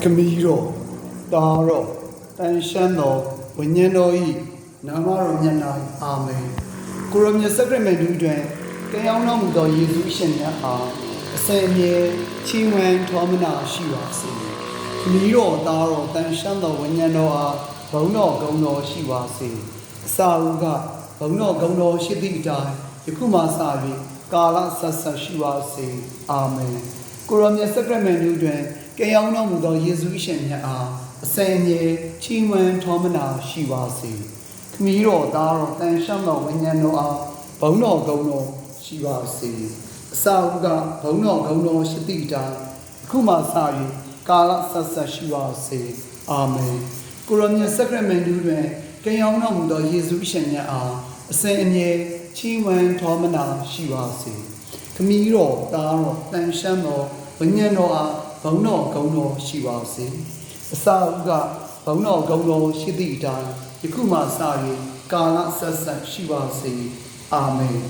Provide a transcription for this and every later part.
ခမီးတော်တာတော်တန်ရှမ်းတော်ဝိညာဉ်တော်ဤနာမတော်မြတ်၌အာမင်ကိုရမြတ်စက္ကရမတူတွင်ကံရောင်းတော်မူသောယေရှုရှင်မြတ်အားအစဉ်အမြဲချီးမွမ်းထောမနာရှိပါစေခမီးတော်တာတော်တန်ရှမ်းတော်ဝိညာဉ်တော်အားဘုန်းတော်ဂုဏ်တော်ရှိပါစေအစာဦးကဘုန်းတော်ဂုဏ်တော်ရှိသည့်အတိုင်းယခုမှစ၍ကာလဆက်ဆက်ရှိပါစေအာမင်ကိုရမြတ်စက္ကရမတူတွင်ကံရောင်းတော်မူသောယေရှုရှင်မြတ်အားအစဉ်အမြဲချီးမွမ်းထောမနာရှိပါစေခမီးတော်သားတော်တန်ရှမ်းတော်ဝိညာဉ်တော်အားဘုန်းတော်ဂုဏ်တော်ရှိပါစေအစာဦးကဘုန်းတော်ဂုဏ်တော်ရှိသည့်အတိုင်းအခုမှစ၍ကာလဆက်ဆက်ရှိပါစေအာမင်ကိုရမြတ်စက္ကရမတူတွင်ကံရောင်းတော်မူသောယေရှုရှင်မြတ်အားအစဉ်အမြဲချီးမွမ်းထောမနာရှိပါစေခမီးတော်သားတော်တန်ရှမ်းတော်ဝိညာဉ်တော်အားဘုန်းတော်ဂုဏ်တော်ရှိပါစေအစာဦးကဘုန်းတော်ဂုဏ်တော်ရှိသည့်အတိုင်းယခုမှစ၍ကာလဆက်ဆက်ရှိပါစေအာမင်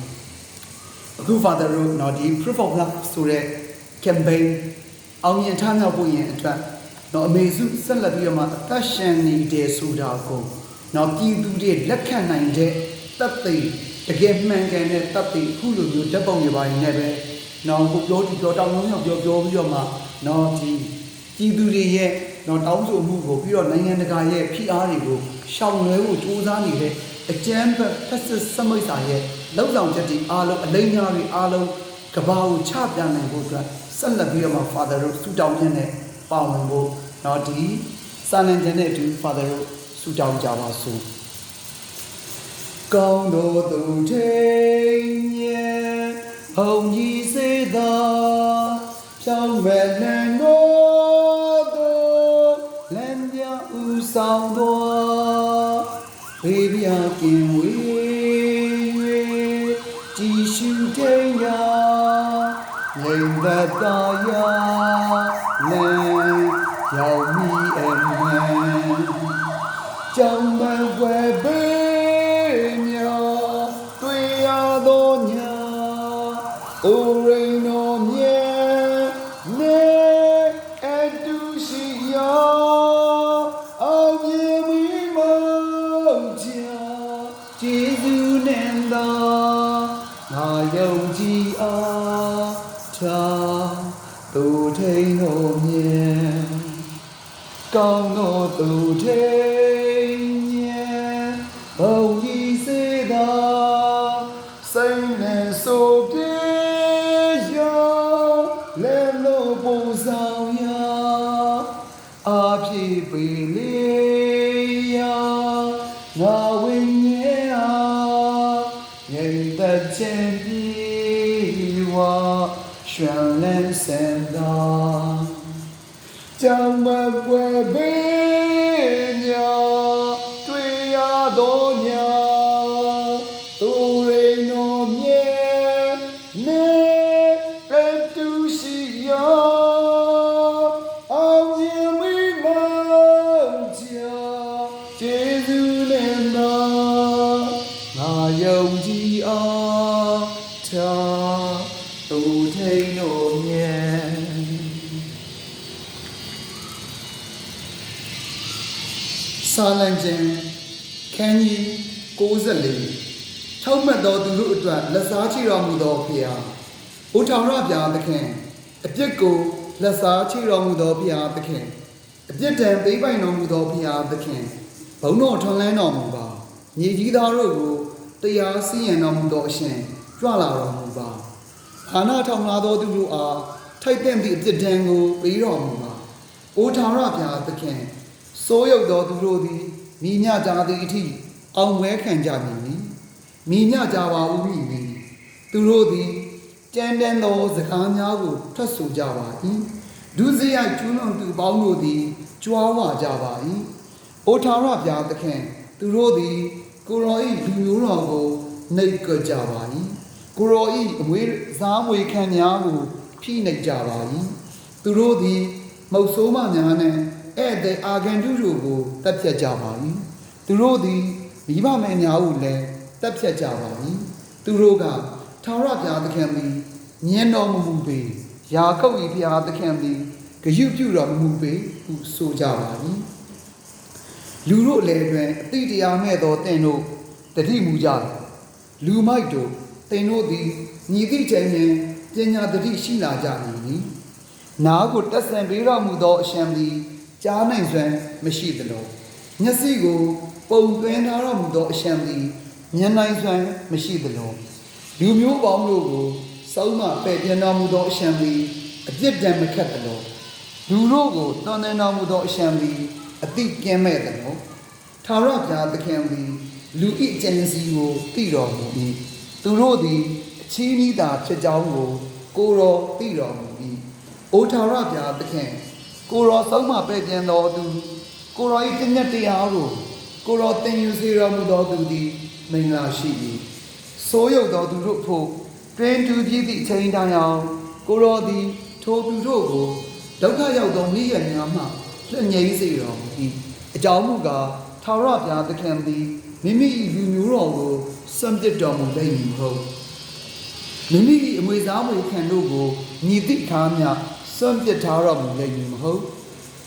အခု Father တို့နော်ဒီ Proof of Love ဆိုတဲ့ campaign အောင်မြင်ထမြောက်ဖို့ရင်အတွက်နော်အမေစုဆက်လက်ပြီးတော့မှအသက်ရှင်နေတယ်ဆိုတာကိုနော်ပြည်သူတွေလက်ခံနိုင်တဲ့တပ်သိတကယ်မှန်ကန်တဲ့တပ်သိအခုလိုမျိုးဓာတ်ပုံတွေပါနေနဲ့ပဲနော်ကိုပြောဒီပြောတောင်းလုံးရောက်ပြောပြီးတော့မှနော်ဒီပြည်သူတွေရဲ့နော်တောင်းဆိုမှုကိုပြီးတော့နိုင်ငံတကာရဲ့ဖိအားတွေကိုရှောင်လွှဲဖို့ကြိုးစားနေတဲ့အကြမ်းဖက်ဖက်စစ်စမိတ်စာရဲ့လောက်ဆောင်ချက်တွေအားလုံးအလိမ်ညာတွေအားလုံးကဘာကိုချပြနိုင်ဖို့အတွက်ဆက်လက်ပြီးတော့မှ Father တို့ဆူတောင်းခြင်းနဲ့ပါဝင်ဖို့နော်ဒီစာလံကျမ်းနဲ့အတူ Father တို့ဆူတောင်းကြပါစို့ကောင်းတော်သူထိန်ရဲ့ဟောင်းကြီးစေသာဖြောင်းမဲ့လန်တော်တို့လမ်းပြဥဆောင်တော်ဘေးပြကင်ဝေးကြည်ရှုထိန်ရာငြိမ်သက်သာရာလမ်းရောက်မိအမှန်ကြောင့်မဝဲဘေးမြောတွေ့ရသောညာအိုရိန်တော်မြတ်နေအတူရှိရာအောင်မြင်မိမောင်ချာကျေးဇူးနဲ့သာငါယုံကြည်အားထားသူထိန်တော်မြတ်ကောင်းသောသူထိန်မြတ်ဘုံကြီးစေသာစိတ်နဲ့ဆိုပြေရောလဲလို့ပုံဆောင်ရာအဖြစ်ပေလေရာငါဝိညာဉ်အားငြိမ်သက်ခြင်းပြေဝရွှန်လန်းစံသာကြောင့်မကွယ်ဘေးညာတွေ့ရသောညာသူရိန်တော်မြတ်နေအတူရှိရာအောင်မြင်မိမောင်ချာကျေးဇူးနဲ့သာငါယုံကြည်အားထားသူထိန်တော်မြတ်စာလံကျမ်းခန်းကြီး94ထောက်မှတ်သောသူတို့အတွက်လက်စားချေတော်မူသောဖျားဘုထောင်ရပြားသခင်အပြစ်ကိုလက်စားချေတော်မူသောဖျားသခင်အပြစ်ဒဏ်သိမ်းပိုင်တော်မူသောဖျားသခင်ဘုန်းတော်ထွန်လန်းတော်မူပါညီကြီးသားတို့ကိုတရားစီရင်တော်မူသောအရှင်ကြွလာတော်မူပါအာနာထောင်လာသောသူတို့အားထိုက်တဲ့သည့်အပြစ်ဒဏ်ကိုပေးတော်မူပါဘုထောင်ရပြားသခင်စိုးရုပ်သောသူတို့သည်မိညကြသည်အထိအောင်ဝဲခံကြမည်မိညကြပါဦးမည်သူတို့သည်ကြမ်းတမ်းသောစကားများကိုထွက်ဆိုကြပါ၏ဒုစရိုက်ကျူးလွန်သူပေါင်းတို့သည်ကြွားဝါကြပါ၏အိုထာရပြားသခင်သူတို့သည်ကိုရော၏လူမျိုးတော်ကိုနှိပ်ကွကြပါ၏ကိုရော၏အမွေစားမွေခံများကိုဖိနှိပ်ကြပါ၏သူတို့သည်မုတ်ဆိုးမများနှင့်ဧည့်သည်အာဂန္တုတို့ကိုတပ်ဖြတ်ကြပါ၏သူတို့သည်မိဘမယ်များကိုလည်းတပ်ဖြတ်ကြပါ၏သူတို့ကထာဝရဘုရားသခင်သည်မြင်တော်မူပေယာကုပ်၏ဘုရားသခင်သည် ဂရုပြုတော်မူပေဟုဆိုကြပါ၏လူတို့လည်းတွင်အတိတရားမဲ့သောသင်တို့တတိမူကြလူမိုက်တို့သင်တို့သည်ညီသည့်ချိန်တွင်ပညာတတိရှိလာကြမည်နားကိုတက်ဆန်ပေးတော်မူသောအရှင်သည်ကြားနိုင်စွမ်းမရှိသလိုမျက်စိကိုပုံသွင်းထားတော်မူသောအရှင်သည်မြင်နိုင်စွမ်းမရှိသလိုလူမျိုးပေါင်းတို့ကိုစောင်းမပဲ့ပြန်တော်မူသောအရှင်သည်အပြစ်ဒဏ်မခတ်သလိုလူတို့ကိုတန်တန်တော်မူသောအရှင်သည်အတိကင်းမဲ့သလိုထာဝရဘုရားသခင်သည်လူ၏အကျဉ်းစီကိုသိတော်မူ၏သူတို့သည်အချီးနှီးသာဖြစ်ကြောင်းကိုကိုယ်တော်သိတော်မူ၏အိုထာဝရဘုရားသခင်ကိုယ်တော်ဆုံးမပဲ့ပြန်တော်သူကိုယ်တော်၏တညက်တရားကိုကိုယ်တော်သင်ယူစေတော်မူသောသူသည်မင်္ဂလာရှိ၏ဆိုးရုပ်သောသူတို့ဖို့တွင်တူပြည့်သည့်အချိန်တိုင်းအောင်ကိုယ်တော်သည်ထိုသူတို့ကိုဒုက္ခရောက်သောမိရများမှလွတ်ငြိမ်းစေတော်မူ၏အကြောင်းမူကားထာဝရဘုရားသခင်သည်မိမိ၏လူမျိုးတော်ကိုစွန့်ပစ်တော်မူလိမ့်မည်မဟုတ်မိမိ၏အမွေစားမွေခံတို့ကိုညီသည့်အခါမျှစွန့်ပစ်ထားတော်မူလိမ့်မည်မဟုတ်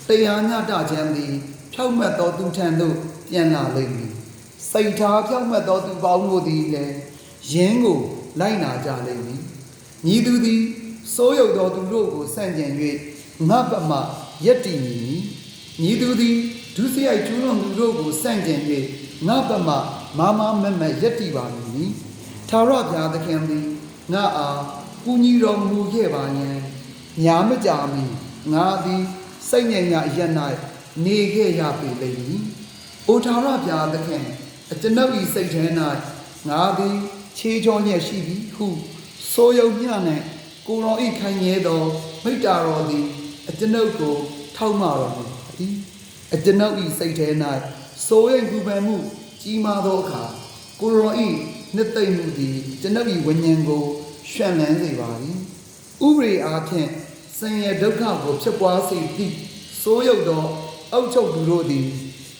တရားညတခြင်းသည်ဖြောက်မတ်သောသူထံသို့ပြန်လာလိမ့်မည်စိတ်ထားဖြောက်မတ်သောသူပေါင်းတို့သည်လည်းယင်းကိုလိုက်နာကြလိမ့်မည်ညီသူသည်စိုးရုပ်သောသူတို့ကိုဆန့်ကျင်၍ငါ့ဘက်မှယက်တည်မည်ညီသူသည်ဒုစရိုက်ကျူးလွန်သူတို့ကိုဆန့်ကျင်၍ငါ့ဘက်မှမမမယက်တည်ပါမည်ထာဝရဘုရားသခင်သည်ငါအားကူညီတော်မူခဲ့ပါယံညာမကြမီငါသည်စိတ်ငြိမ်ရာအရ၌နေခဲ့ရပေလိမ့်မည်။အိုထာဝရဘုရားသခင်အကျွန်ုပ်၏စိတ်ထဲ၌ငါသည်ခြေချောညက်ရှိသည်ဟုဆိုယုံမျှနှင့်ကိုယ်တော်၏ခိုင်မြဲသောမိတ္တာတော်သည်အကျွန်ုပ်ကိုထောက်မတော်မူသည်။အကျွန်ုပ်၏စိတ်ထဲ၌ဆိုရိမ်ပူပန်မှုကြီးမားသောအခါကိုယ်တော်၏နှစ်သိမ့်မှုသည်ကျွန်ုပ်၏ဝိညာဉ်ကိုရွှင်လန်းစေပါသည်။ဥပရိအားဖြင့်ဆင်းရဲဒုက္ခကိုဖြစ်ပွားစေသည့်ဆိုးရုပ်သောအောက်ချုပ်သူတို့သည်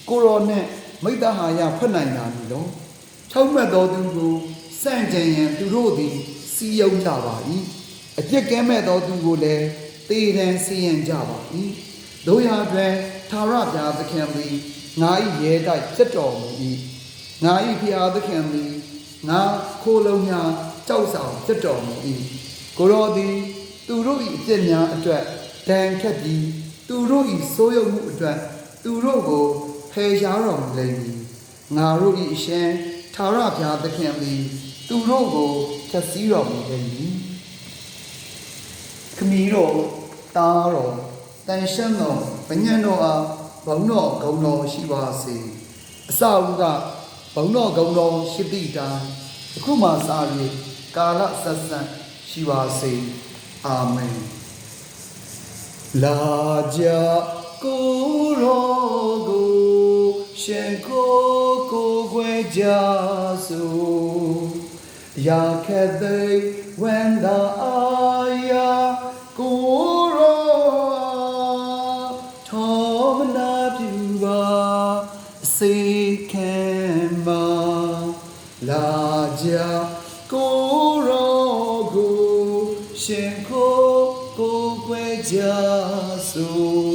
ကိုယ်တော်နှင့်မိတ္တဟာယဖွင့်နိုင်တာမည်လော။ထောက်မှတ်သောသူကိုစန့်ကျင်ရန်သူတို့သည်စီယုံကြပါ၏။အပြစ်ကင်းမဲ့သောသူကိုလည်းသေတံစီရင်ကြပါ၏။တို့ရာတွင်ထာဝရဘုရားသခင်သည်ငါ၏ရဲတိုက်ဖြစ်တော်မူ၏။ငါ၏ဘုရားသခင်သည်ငါခိုးလုံများကြောက်ဆောင်ဖြစ်တော်မူ၏။ကိုယ်တော်သည်သူတို့၏အပြစ်များအတွက်ဒဏ်ခတ်ပြီးသူတို့၏ဆိုးရုံမှုအတွက်သူတို့ကိုဖယ်ရှားတော်မူလိမ့်မည်ငါတို့၏အရှင်ထာဝရဘုရားသခင်သည်သူတို့ကိုဖျက်ဆီးတော်မူလိမ့်မည်ခမည်းတော်တားတော်တန်ရှင်းတော်ဗညံတော်အားဘုံတော်ဂုံတော်ရှိပါစေအစအဦးကဘုံတော်ဂုံတော်ရှိသည့်တိုင်အခုမှစ၍ကာလဆက်ဆက်ရှိပါစေအာမင်လာကြကိုရောကိုရှင်ကိုခွဲကြစို့ရာခက်သိဝန်သာအာယာကိုရောထောမနာပြုပါစေခံပါလာကြကိုရောကိုရှင်ကိုခွဲကြစို့